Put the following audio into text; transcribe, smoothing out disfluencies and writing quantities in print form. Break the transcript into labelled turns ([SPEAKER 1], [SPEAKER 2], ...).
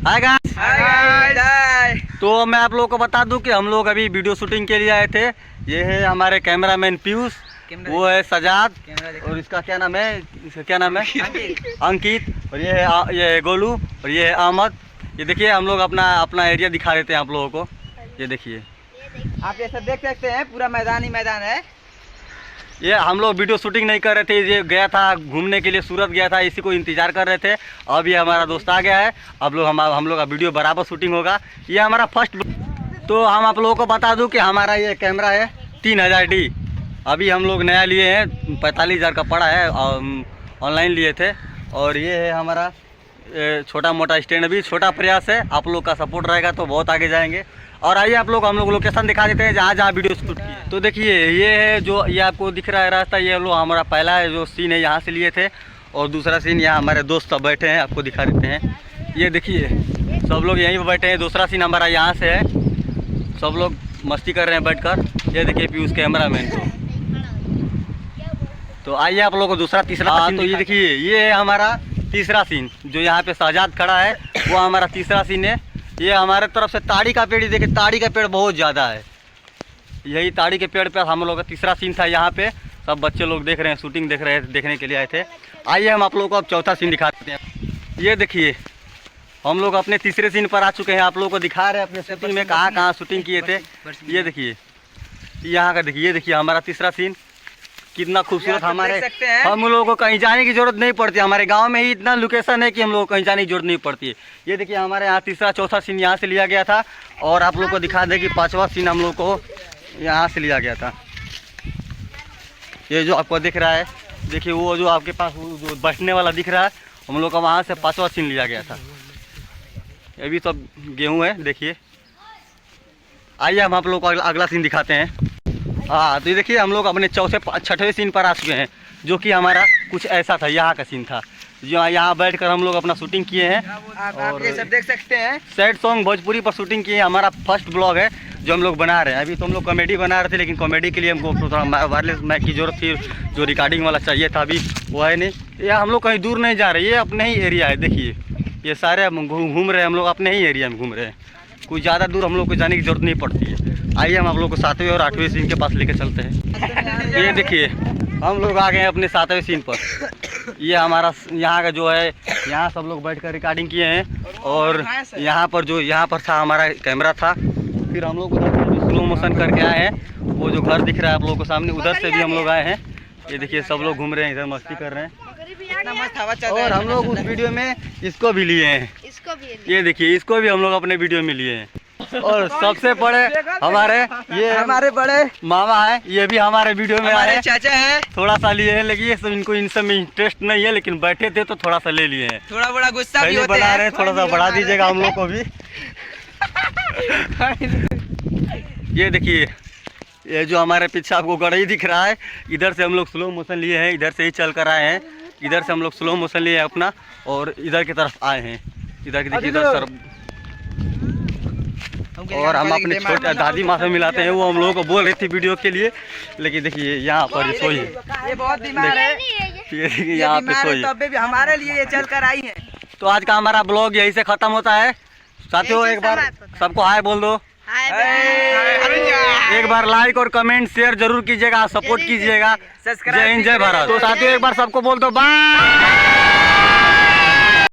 [SPEAKER 1] Hi guys. तो मैं आप लोगों को बता दूं कि हम लोग अभी वीडियो शूटिंग के लिए आए थे। ये है हमारे कैमरामैन पीयूष, वो है सजाद और इसका क्या नाम है, अंकित। और ये है गोलू और ये है अहमद। ये देखिए हम लोग अपना एरिया दिखा देते हैं आप लोगों को। ये देखिए
[SPEAKER 2] आप ये सब देख सकते हैं, पूरा मैदान ही मैदान है।
[SPEAKER 1] ये हम लोग वीडियो शूटिंग नहीं कर रहे थे, ये गया था घूमने के लिए, सूरत गया था, इसी को इंतजार कर रहे थे। अब ये हमारा दोस्त आ गया है, अब लोग हम लोग का वीडियो बराबर शूटिंग होगा। ये हमारा फर्स्ट। तो हम आप लोगों को बता दूं कि हमारा ये कैमरा है 3000D। अभी हम लोग नया लिए हैं, 45,000 का पड़ा है, ऑनलाइन लिए थे। और ये है हमारा छोटा मोटा स्टैंड। अभी छोटा प्रयास है, आप लोग का सपोर्ट रहेगा तो बहुत आगे जाएंगे। और आइए हम लोग लोकेशन दिखा देते हैं जहाँ वीडियो शूट किए। तो देखिए ये है जो ये आपको दिख रहा है रास्ता, ये लोग हमारा पहला है जो सीन है, यहाँ से लिए थे। और दूसरा सीन यहाँ हमारे दोस्त सब बैठे हैं, आपको दिखा देते हैं। ये देखिए सब लोग यहीं पर बैठे हैं। दूसरा सीन हमारा यहाँ से है, सब लोग मस्ती कर रहे हैं बैठकर। ये देखिए पीयूष कैमरामैन को। तो आइए आप लोगों को दूसरा तीसरा सीन। तो ये देखिए ये है हमारा तीसरा सीन, जो यहाँ पे शहजाद खड़ा है वो हमारा तीसरा सीन है। ये हमारे तरफ से ताड़ी का पेड़, देखिए ताड़ी का पेड़ बहुत ज़्यादा है। यही ताड़ी के पेड़ पे हम लोग का तीसरा सीन था। यहाँ पे सब बच्चे लोग देख रहे हैं, शूटिंग देखने के लिए आए थे। आइए हम आप लोगों को अब चौथा सीन दिखाते हैं। ये देखिए हम लोग अपने तीसरे सीन पर आ चुके हैं, आप लोगों को दिखा रहे हैं अपने शूटिंग में कहाँ शूटिंग किए थे। ये देखिए यहाँ का देखिए, ये देखिए हमारा तीसरा सीन कितना खूबसूरत। हमारे हम लोगों को कहीं जाने की जरूरत नहीं पड़ती, हमारे गांव में ही इतना लोकेशन है कि हम लोग को कहीं जाने की जरूरत नहीं पड़ती है। ये देखिए हमारे यहाँ तीसरा चौथा सीन यहाँ से लिया गया था। और आप लोग को दिखा दें कि पांचवा सीन हम लोग को यहाँ से लिया गया था। ये जो आपको दिख रहा है, देखिए वो जो आपके पास जो बैठने वाला दिख रहा है, हम लोग का वहाँ से पांचवा सीन लिया गया था। ये भी सब गेहूँ है देखिए। आइए हम आप लोग को अगला सीन दिखाते हैं। हाँ तो ये देखिए हम लोग अपने चौथे छठवें सीन पर आ चुके हैं, जो कि हमारा कुछ ऐसा था। यहाँ का सीन था जो यहाँ बैठकर हम लोग अपना शूटिंग किए हैं।
[SPEAKER 2] और ये सब देख सकते हैं,
[SPEAKER 1] सैड सॉन्ग भोजपुरी पर शूटिंग किए हैं। हमारा फर्स्ट ब्लॉग है जो हम लोग बना रहे हैं। अभी तो हम लोग कॉमेडी बना रहे थे, लेकिन कॉमेडी के लिए हमको थोड़ा वायरलेस माइक की जरूरत थी, जो रिकॉर्डिंग वाला चाहिए था, अभी वो है नहीं। या हम लोग कहीं दूर नहीं जा रहे, ये अपने ही एरिया है। देखिए ये सारे घूम रहे हैं, हम लोग अपने ही एरिया में घूम रहे हैं, कोई ज़्यादा दूर हम लोग को जाने की जरूरत नहीं पड़ती है। आइए हम आप लोग को 7वें और 8वें सीन के पास लेकर चलते हैं। ये देखिए हम लोग आ गए हैं अपने 7वें सीन पर। ये हमारा यहाँ का जो है, यहाँ सब लोग बैठकर रिकॉर्डिंग किए हैं। और यहाँ पर था हमारा कैमरा था। फिर हम लोग उधर से स्लो मोशन करके आए हैं, वो जो घर दिख रहा है आप लोगों को सामने, उधर से भी हम लोग आए हैं। ये देखिए सब लोग घूम रहे हैं, इधर मस्ती कर रहे हैं। और हम लोग उस वीडियो में इसको भी लिए हैं, ये देखिए इसको भी हम लोग अपने वीडियो में लिए हैं। और सबसे बड़े हमारे बड़े मामा है, ये भी हमारे वीडियो में आए,
[SPEAKER 2] चाचा है।
[SPEAKER 1] थोड़ा सा लिए हैं, लेकिन ये सब इनको इन सब में इंटरेस्ट नहीं है, लेकिन बैठे थे तो थोड़ा सा ले लिए हैं।
[SPEAKER 2] थोड़ा बड़ा गुस्सा भी होता है,
[SPEAKER 1] बना रहे हैं, थोड़ा सा बढ़ा दीजिएगा हम लोग को भी। ये देखिए ये जो हमारे पीछे आपको गढ़ई दिख रहा है, इधर से हम लोग स्लो मोशन लिए हैं, इधर से ही चल कर आए हैं। इधर से हम लोग स्लो मोशन लिए अपना और इधर की तरफ आए हैं। इधर की देखिए इधर सर। और हम अपने छोटे दादी माँ से मिलाते हैं, वो हम लोगों को बोल रही थी वीडियो के लिए, लेकिन देखिए यहाँ पर ये सोई है,
[SPEAKER 2] ये बहुत बीमार है।
[SPEAKER 1] ये देखिए यहाँ पे सोई है,
[SPEAKER 2] भी हमारे लिए ये चल कर आई है।
[SPEAKER 1] तो आज का हमारा ब्लॉग यही से खत्म होता है। साथियों एक बार सबको हाय बोल दो, एक बार लाइक और कमेंट शेयर जरूर कीजिएगा, सपोर्ट कीजिएगा। जय हिंद जय भारत। तो साथियों एक बार सबको बोल दो बाय।